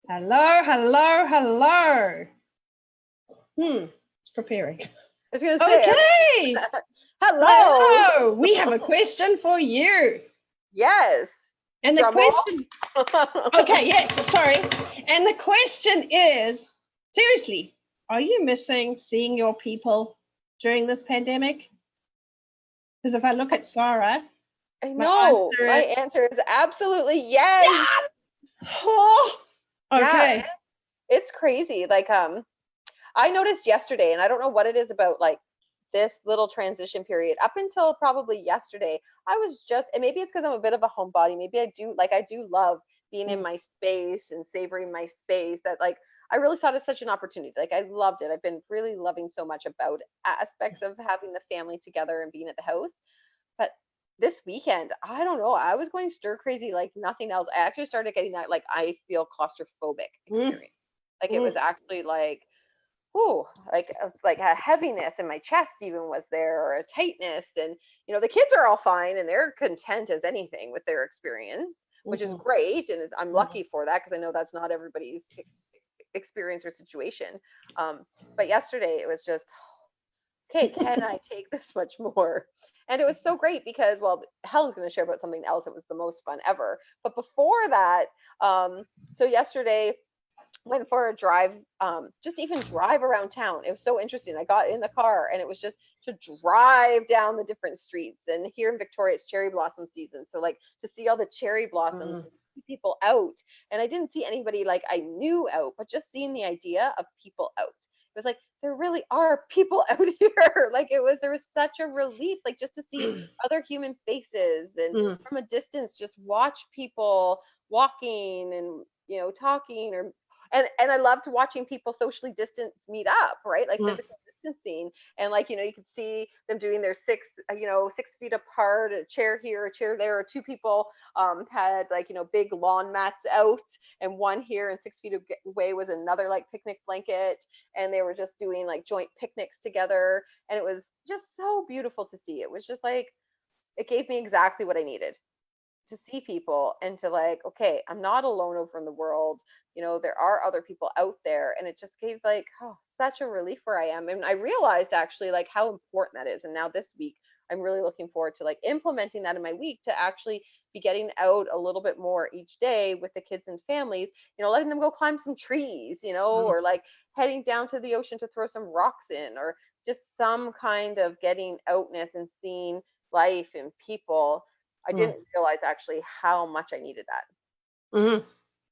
Hello, hello, hello. It's preparing. I was going to say, Okay. hello. Hello. We have a question for you. Yes. And the Drum roll. question, okay, yes, sorry. And the question is, seriously, are you missing seeing your people during this pandemic? Because if I look at Sarah, I my know. answer My is, answer is absolutely yes. yeah. Oh, Yeah, okay. it's crazy. Like, I noticed yesterday, and I don't know what it is about like this little transition period. Up until probably yesterday, I was just, and maybe it's because I'm a bit of a homebody. Maybe I do love being in Mm, my space and savoring my space. That like I really saw it as such an opportunity. Like I loved it. I've been really loving so much about aspects of having the family together and being at the house. But this weekend, I don't know. I was going stir crazy like nothing else. I actually started getting that like I feel claustrophobic mm, experience. Like it was mm, actually like ooh, like a heaviness in my chest even was there, or a tightness. And the kids are all fine and they're content as anything with their experience, which is mhm, great, and I'm mhm. lucky for that because I know that's not everybody's experience or situation. But yesterday it was just, okay, can I take this much more? And it was so great because, well, Helen's going to share about something else that was the most fun ever. But before that, so yesterday went for a drive, just even drive around town. It was so interesting. I got in the car and it was just to drive down the different streets. And here in Victoria, it's cherry blossom season. So like to see all the cherry blossoms, Mm, people out. And I didn't see anybody like I knew out, but just seeing the idea of people out. It was like there really are people out here. Like there was such a relief, like just to see mm, other human faces and mm, from a distance just watch people walking and talking, or and I loved watching people socially distance meet up, right? Like mm, physical distancing. And like, you could see them doing their 6 feet apart, a chair here, a chair there, or two people had like, big lawn mats out, and one here and 6 feet away was another like picnic blanket. And they were just doing like joint picnics together. And it was just so beautiful to see. It was just like, it gave me exactly what I needed to see people and to like, okay, I'm not alone over in the world. There are other people out there. And it just gave like, oh, such a relief where I am. And I realized actually like how important that is. And now this week, I'm really looking forward to like implementing that in my week to actually be getting out a little bit more each day with the kids and families, letting them go climb some trees, mm, or like heading down to the ocean to throw some rocks in, or just some kind of getting outness and seeing life and people. I mm, didn't realize actually how much I needed that. mm.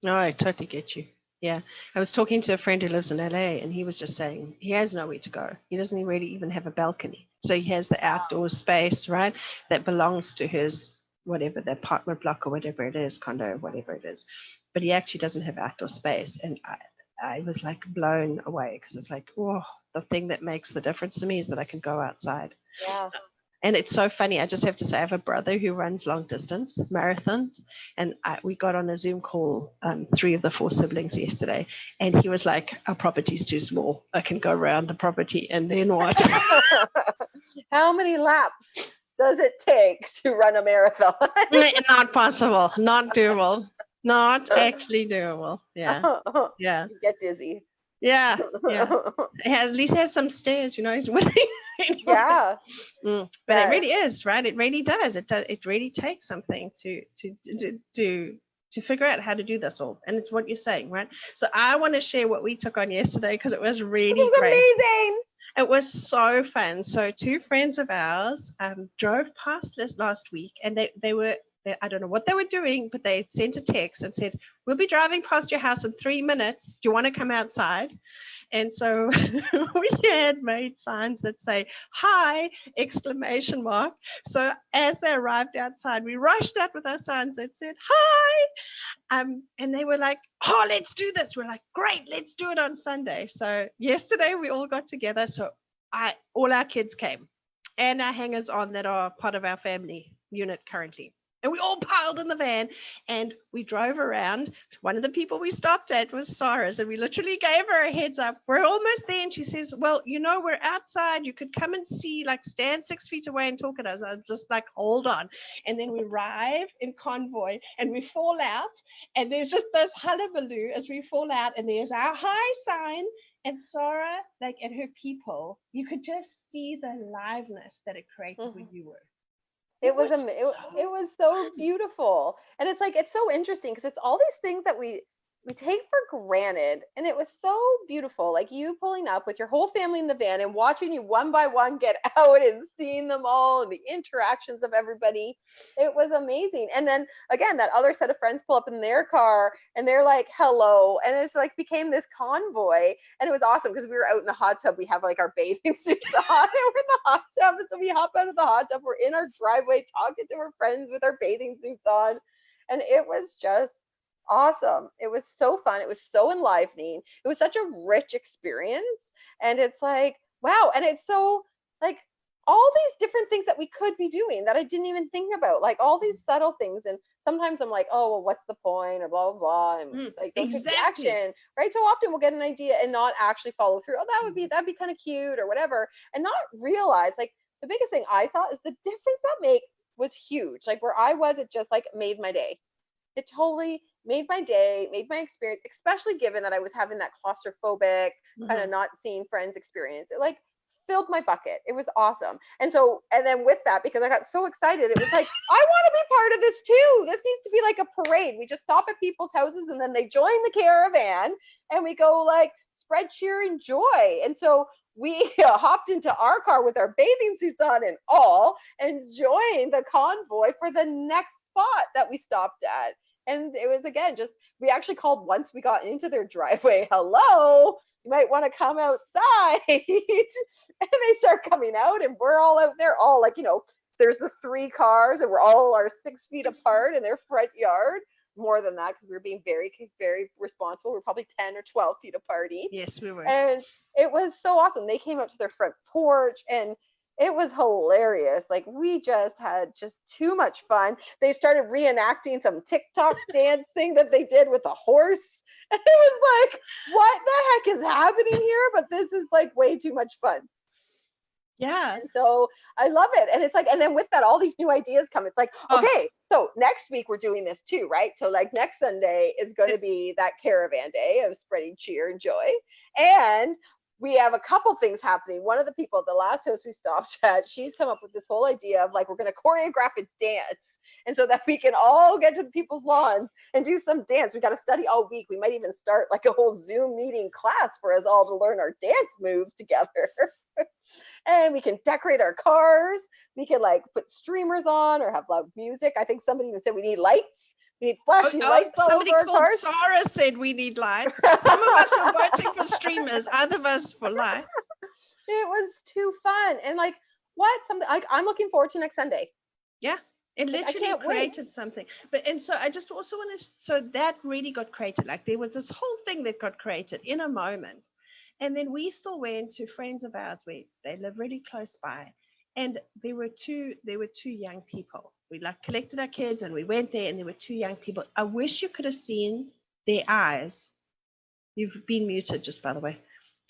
No, I totally get you. Yeah. I was talking to a friend who lives in LA and he was just saying he has nowhere to go. He doesn't really even have a balcony. So he has the outdoor space, right, that belongs to his whatever, the apartment block or whatever it is, condo, whatever it is. But he actually doesn't have outdoor space. And I was like blown away because it's like, oh, the thing that makes the difference to me is that I can go outside. Yeah. And it's so funny. I just have to say, I have a brother who runs long distance marathons, and we got on a Zoom call, 3 of the 4 siblings yesterday, and he was like, "Our property's too small. I can go around the property, and then what?" How many laps does it take to run a marathon? Not possible. Not doable. Not actually doable. Yeah, yeah, You get dizzy. yeah, yeah. At least has some stairs. He's willing. Anyway. Yeah. But it Yes. really is, right? It really does. It really takes something to figure out how to do this all. And it's what you're saying, right? So I want to share what we took on yesterday because it was This really was great. amazing. It was so fun. So 2 friends of ours drove past us last week, and I don't know what they were doing, but they sent a text and said, "We'll be driving past your house in 3 minutes. Do you want to come outside?" And so we had made signs that say "Hi!" exclamation mark. So as they arrived outside, we rushed out with our signs that said "Hi!" And they were like, "Oh, let's do this." We're like, "Great, let's do it on Sunday." So yesterday we all got together. So all our kids came, and our hangers on that are part of our family unit currently. And we all piled in the van and we drove around. One of the people we stopped at was Sarah's, and we literally gave her a heads up. We're almost there. And she says, well, we're outside. You could come and see, like, stand 6 feet away and talk at us. I was just like, hold on. And then we arrive in convoy and we fall out. And there's just this hullabaloo as we fall out. And there's our high sign. And Sarah, like, and her people, you could just see the liveness that it created where you were. It was so beautiful. And it's like, it's so interesting because it's all these things that we take for granted, and it was so beautiful, like you pulling up with your whole family in the van and watching you one by one get out and seeing them all and the interactions of everybody. It was amazing. And then again, that other set of friends pull up in their car and they're like, hello, and it's like became this convoy. And it was awesome because we were out in the hot tub. We have like our bathing suits on and we're in the hot tub, and so we hop out of the hot tub, we're in our driveway talking to our friends with our bathing suits on, and it was just awesome. It was so fun. It was so enlivening. It was such a rich experience. And it's like, wow. And it's so like all these different things that we could be doing that I didn't even think about, like all these subtle things. And sometimes I'm like, oh, well, what's the point, or blah, blah, blah. And like, don't take the action, right? So often we'll get an idea and not actually follow through. Oh, that'd be kind of cute or whatever. And not realize, like, the biggest thing I saw is the difference that was huge. Like where I was, it just like made my day. It totally made my day, made my experience, especially given that I was having that claustrophobic kind of not seeing friends experience. It like filled my bucket. It was awesome. And then with that, because I got so excited, it was like, I want to be part of this too. This needs to be like a parade. We just stop at people's houses and then they join the caravan and we go like spread cheer and joy. And so we hopped into our car with our bathing suits on and all and joined the convoy for the next spot that we stopped at. And it was, again, just, we actually called once we got into their driveway, hello, you might want to come outside. And they start coming out and we're all out there, all like, there's the 3 cars and we're all 6 feet apart in their front yard. More than that, because we were being very, very responsible. We were probably 10 or 12 feet apart each. Yes, we were. And it was so awesome. They came out to their front porch and it was hilarious. Like we just had too much fun. They started reenacting some TikTok dance thing that they did with a horse. And it was like, what the heck is happening here? But this is like way too much fun. Yeah. And so I love it. And it's like, and then with that, all these new ideas come. It's like, okay, so next week we're doing this too, right? So like next Sunday is going to be that caravan day of spreading cheer and joy. And we have a couple things happening. One of the people, the last house we stopped at, she's come up with this whole idea of like, we're going to choreograph a dance. And so that we can all get to the people's lawns and do some dance. We got to study all week. We might even start like a whole Zoom meeting class for us all to learn our dance moves together. And we can decorate our cars. We can like put streamers on or have loud music. I think somebody even said we need lights. We need flashing lights all over our cars. Sarah said we need lights. Some of us are voting for streamers, other of us for lights. It was too fun. And like, something like I'm looking forward to next Sunday. Yeah. It literally created something. And so I just also want to, so that really got created. Like there was this whole thing that got created in a moment. And then we still went to friends of ours where they live really close by. And there were two young people. We like collected our kids and we went there and there were 2 young people. I wish you could have seen their eyes. You've been muted, just by the way.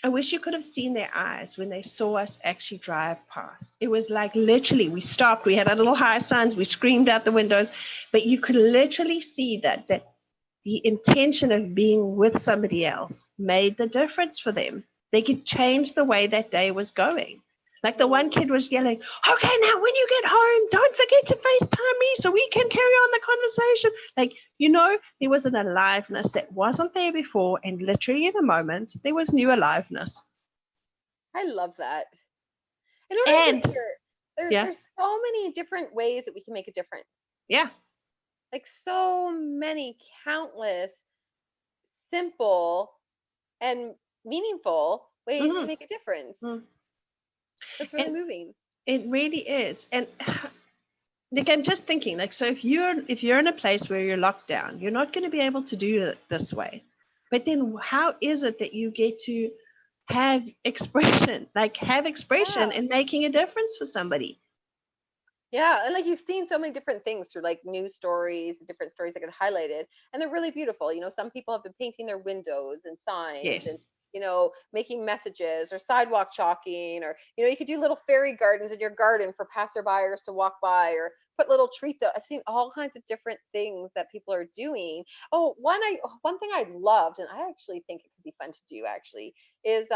I wish you could have seen their eyes when they saw us actually drive past. It was like literally, we stopped, we had our little high signs, we screamed out the windows, but you could literally see that the intention of being with somebody else made the difference for them. They could change the way that day was going. Like the one kid was yelling, okay, now when you get home, don't forget to FaceTime me so we can carry on the conversation. Like, there was an aliveness that wasn't there before. And literally in a moment, there was new aliveness. I love that. And there's so many different ways that we can make a difference. Yeah. Like so many countless simple and meaningful ways to make a difference. That's really moving. It really is. And like I'm just thinking, like, so if you're in a place where you're locked down, you're not going to be able to do it this way. But then how is it that you get to have expression in making a difference for somebody? Yeah, and like you've seen so many different things through like news stories, different stories that get highlighted, and they're really beautiful. Some people have been painting their windows and signs and Yes. making messages or sidewalk chalking, or you could do little fairy gardens in your garden for passerbyers to walk by, or put little treats out. I've seen all kinds of different things that people are doing. Oh, one thing I loved, and I actually think it could be fun to do actually, is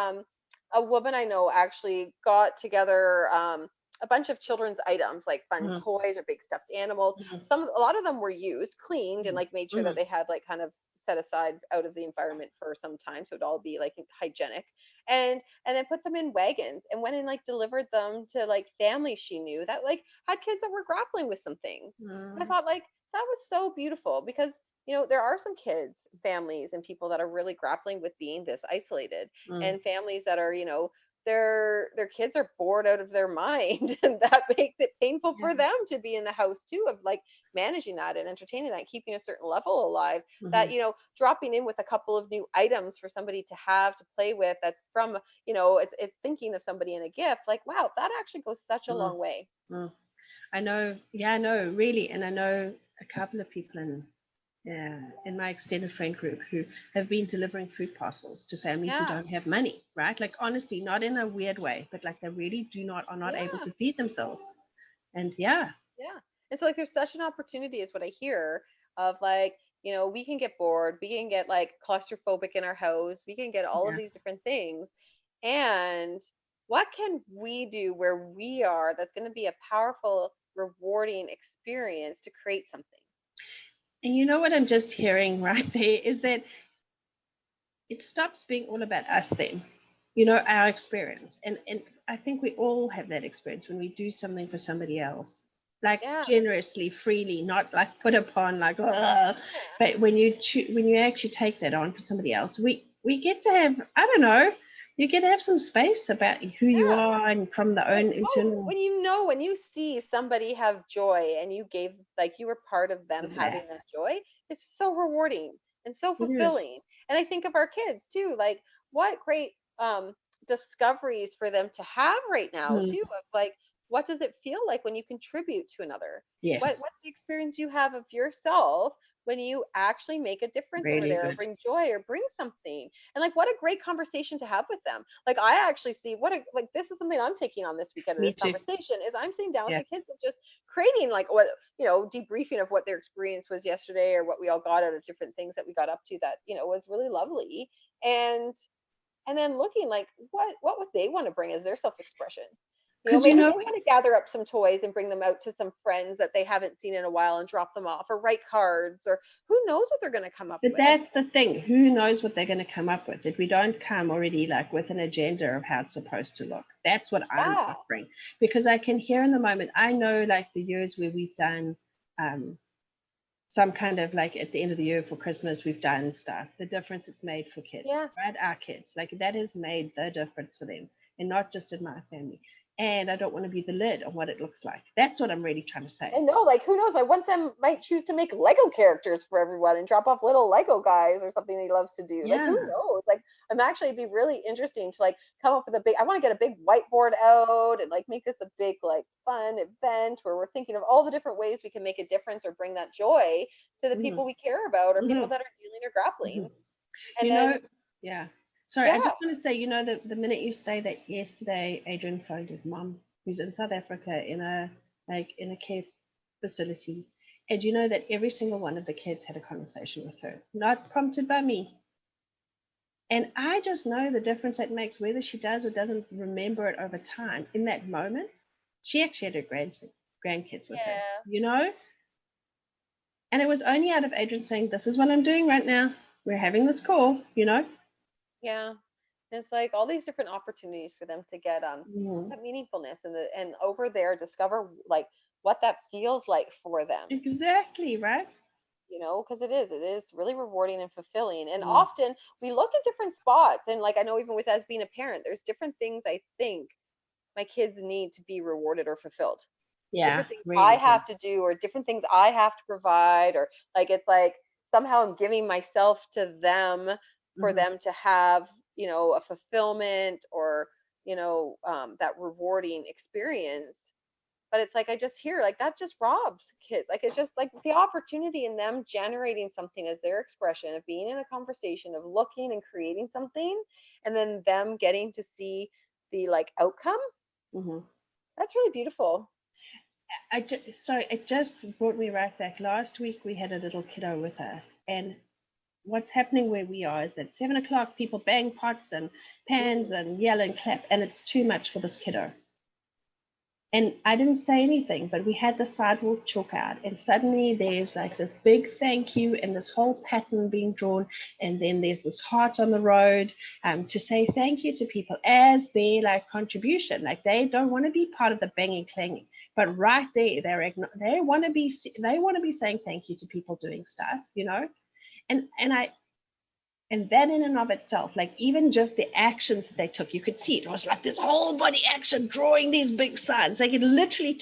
a woman I know actually got together a bunch of children's items like fun Mhm, toys or big stuffed animals. mhm, A lot of them were used, cleaned, and mhm, like made sure that mhm, they had like kind of set aside out of the environment for some time, so it'd all be like hygienic. And then put them in wagons and went and like delivered them to like families she knew that like had kids that were grappling with some things. And I mhm, thought like that was so beautiful because there are some kids, families, and people that are really grappling with being this isolated, mhm, and families that are, their kids are bored out of their mind, and that makes it painful yeah, for them to be in the house too, of like managing that and entertaining that, keeping a certain level alive. That mhm, dropping in with a couple of new items for somebody to have to play with, that's from, it's thinking of somebody in a gift, like wow, that actually goes such a mhm, long way. mhm. I know, yeah, I know, really, and I know a couple of people in my extended friend group who have been delivering food parcels to families who Yeah, don't have money, right? Like honestly, not in a weird way, but like they really do not are not able yeah, to feed themselves. And yeah, yeah. And so like there's such an opportunity is what I hear of like, we can get bored, we can get like claustrophobic in our house, we can get all of yeah. these different things. And what can we do where we are that's going to be a powerful, rewarding experience to create something? And you know what I'm just hearing right there is that it stops being all about us then, our experience. And I think we all have that experience when we do something for somebody else, like Yeah. generously, freely, not like put upon, like, ugh. Yeah. But when you actually take that on for somebody else, we get to have, I don't know, you get to have some space about who you Yeah. are and from the Like, own oh, internal when you see somebody have joy and you gave, like, you were part of them of that. having that joy, it's so rewarding and so It is. fulfilling. And I think of our kids too, like what great discoveries for them to have right now Mm, too, of like what does it feel like when you contribute to another? yes, What's the experience you have of yourself when you actually make a difference over really there, or good. bring joy or bring something? And like what a great conversation to have with them. Like I actually see what a, like this is something I'm taking on this weekend of Me this too. conversation, is I'm sitting down with Yeah. the kids and just creating like what, debriefing of what their experience was yesterday, or what we all got out of different things that we got up to that, was really lovely. And then looking like what would they want to bring as their self-expression. Because, Maybe they want to gather up some toys and bring them out to some friends that they haven't seen in a while and drop them off, or write cards, or who knows what they're going to come up but with. that's the thing. Who knows what they're going to come up with? That we don't come already like with an agenda of how it's supposed to look. That's what I'm Yeah. offering because I can hear in the moment. I know like the years where we've done um, some kind of like at the end of the year for Christmas, we've done stuff. The difference it's made for kids, Yeah. right? Our kids, like that has made the difference for them, and not just in my family. And I don't want to be the lid on what it looks like. That's what I'm really trying to say. I know, like who knows? My one son might choose to make Lego characters for everyone and drop off little Lego guys or something he loves to do. Like who Yeah. knows? Like I'm actually, it'd be really interesting to like come up with a big. I want to get a big whiteboard out and like make this a big like fun event where we're thinking of all the different ways we can make a difference or bring that joy to the Mm-hmm. people we care about, or people Mm-hmm. that are dealing or grappling. Mm-hmm. And You then know, yeah. Sorry, I yeah, just want to say, the minute you say that yesterday, Adrian phoned his mom, who's in South Africa in a care facility, and you know that every single one of the kids had a conversation with her, not prompted by me. And I just know the difference that makes, whether she does or doesn't remember it over time. In that moment, she actually had her grandkids with her, yeah, and it was only out of Adrian saying, "This is what I'm doing right now. We're having this call." yeah. And it's like all these different opportunities for them to get Mm. that meaningfulness, and over there discover like what that feels like for them. Exactly, right? Because it is really rewarding and fulfilling. And Mm. often we look at different spots, and like I know even with as being a parent, there's different things I think my kids need to be rewarded or fulfilled. Yeah, Different things I really good. have to do, or different things I have to provide, or like it's like somehow I'm giving myself to them for Hmm. them to have, a fulfillment, or that rewarding experience. But it's like I just hear like that just robs kids. Like it's just like the opportunity in them generating something as their expression of being in a conversation, of looking and creating something, and then them getting to see the like outcome. Hmm. That's really beautiful. Sorry, it just brought me right back. Last week we had a little kiddo with us, and what's happening where we are is at 7 o'clock, people bang pots and pans and yell and clap, and it's too much for this kiddo. And I didn't say anything, but we had the sidewalk chalk out, and suddenly there's like this big thank you and this whole pattern being drawn, and then there's this heart on the road to say thank you to people as their like contribution. Like they don't want to be part of the banging clanging, but right there they want to be saying thank you to people doing stuff, and that in and of itself, like even just the actions that they took, you could see it was like this whole body action, drawing these big signs. Like it literally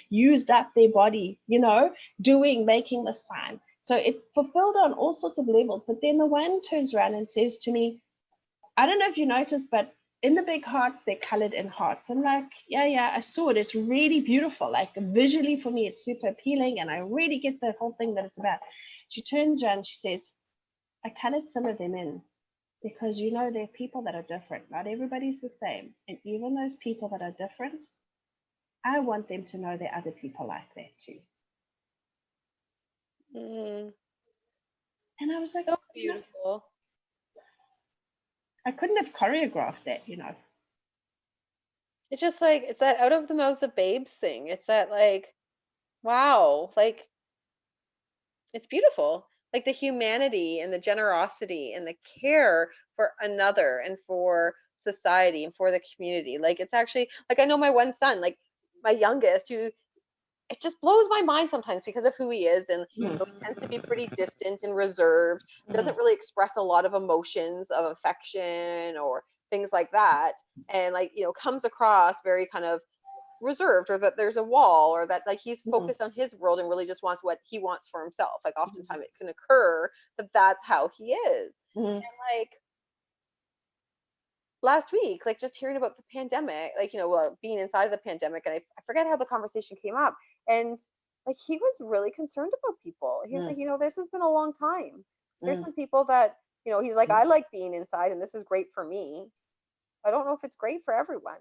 used up their body, making the sign. So it fulfilled on all sorts of levels. But then the one turns around and says to me, I don't know if you noticed, but in the big hearts, they're colored in hearts. I'm like, yeah, I saw it. It's really beautiful. Like visually for me, it's super appealing. And I really get the whole thing that it's about. She turns around and she says, I colored some of them in because there are people that are different. Not everybody's the same. And even those people that are different, I want them to know there are other people like that too. Mm, And I was like, so beautiful. I couldn't have choreographed that. It's just like it's that out of the mouths of babes thing. It's that like, wow, like it's beautiful. Like the humanity and the generosity and the care for another and for society and for the community. Like it's actually like I know my one son, like my youngest, who it just blows my mind sometimes because of who he is, and he tends to be pretty distant and reserved, doesn't really express a lot of emotions of affection or things like that, and like comes across very kind of reserved, or that there's a wall, or that like he's focused on his world and really just wants what he wants for himself. Like oftentimes it can occur that that's how he is. Mm-hmm. And like last week, like just hearing about the pandemic, like being inside of the pandemic, and I forget how the conversation came up, and like he was really concerned about people. He was like, this has been a long time. There's some people that he's like, I like being inside and this is great for me. I don't know if it's great for everyone.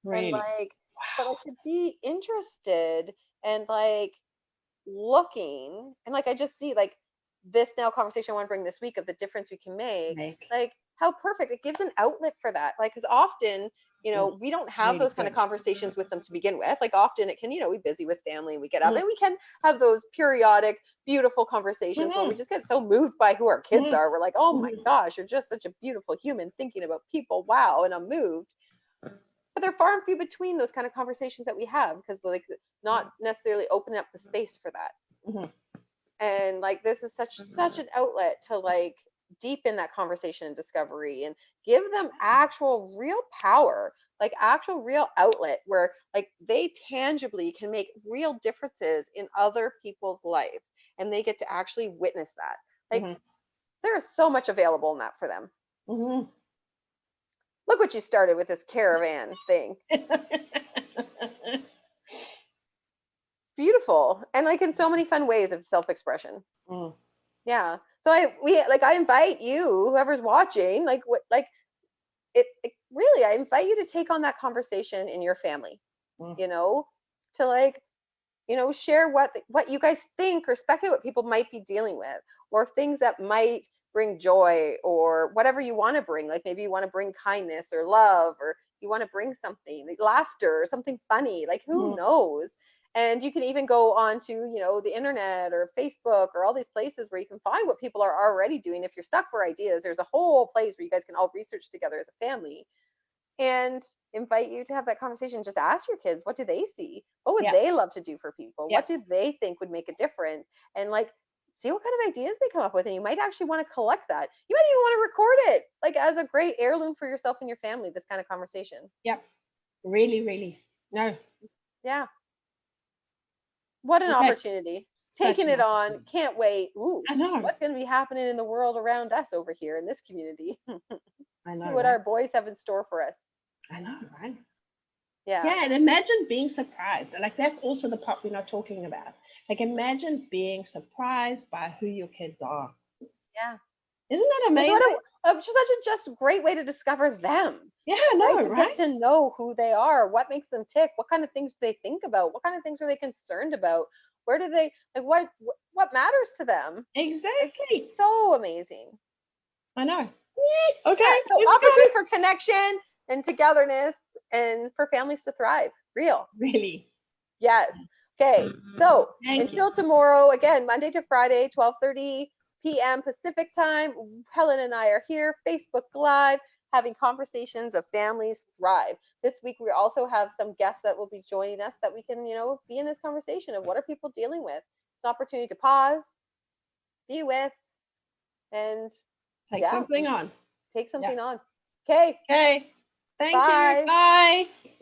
And Really? like, but like to be interested and like looking, and like I just see like this now conversation I want to bring this week of the difference we can make, like how perfect it gives an outlet for that. Like because often we don't have Really those kind of good. conversations with them to begin with. Like often it can we busy with family and we get up and we can have those periodic beautiful conversations where we just get so moved by who our kids are. We're like, oh my gosh, you're just such a beautiful human thinking about people, wow, and I'm moved. But they're far and few between those kind of conversations that we have because like not necessarily opening up the space for that. And like this is such an outlet to like deepen that conversation and discovery and give them actual real power, like actual real outlet where like they tangibly can make real differences in other people's lives, and they get to actually witness that. Like there is so much available in that for them. Look what you started with this caravan thing. Beautiful, and like in so many fun ways of self-expression. Yeah, so I invite you, whoever's watching, like what like it really, I invite you to take on that conversation in your family, to like share what you guys think or speculate what people might be dealing with, or things that might bring joy, or whatever you want to bring. Like maybe you want to bring kindness or love, or you want to bring something like laughter or something funny, like who knows. And you can even go on to the internet or Facebook or all these places where you can find what people are already doing. If you're stuck for ideas, there's a whole place where you guys can all research together as a family, and invite you to have that conversation. Just ask your kids, what do they see? What would they love to do for people? What do they think would make a difference? And like see what kind of ideas they come up with. And you might actually want to collect that. You might even want to record it, like as a great heirloom for yourself and your family, this kind of conversation. Really no. What an opportunity. Taking it on. Can't wait. Ooh, I know. What's going to be happening in the world around us over here in this community? I know. See what our boys have in store for us. I know, right? Yeah. Yeah, and imagine being surprised. Like that's also the part we're not talking about. Like imagine being surprised by who your kids are. Yeah. Isn't that It's what amazing? such a just great way to discover them, Yeah, I right? know, To get right? to know who they are, what makes them tick, what kind of things do they think about, what kind of things are they concerned about, where do they like what matters to them? Like Exactly. so amazing. I know. Yeah, Yeah. okay, So let's go. opportunity for connection and togetherness and for families to thrive. Real. Really. Yes. Okay. So Thank you. until tomorrow, again, Monday to Friday, 12:30 p.m. Pacific time. Helen and I are here, Facebook Live, having conversations of families thrive. This week we also have some guests that will be joining us that we can, be in this conversation of what are people dealing with. It's an opportunity to pause, be with, and Take yeah, something on. take Yeah. something on. Okay. Okay. Thank you. Bye. Bye.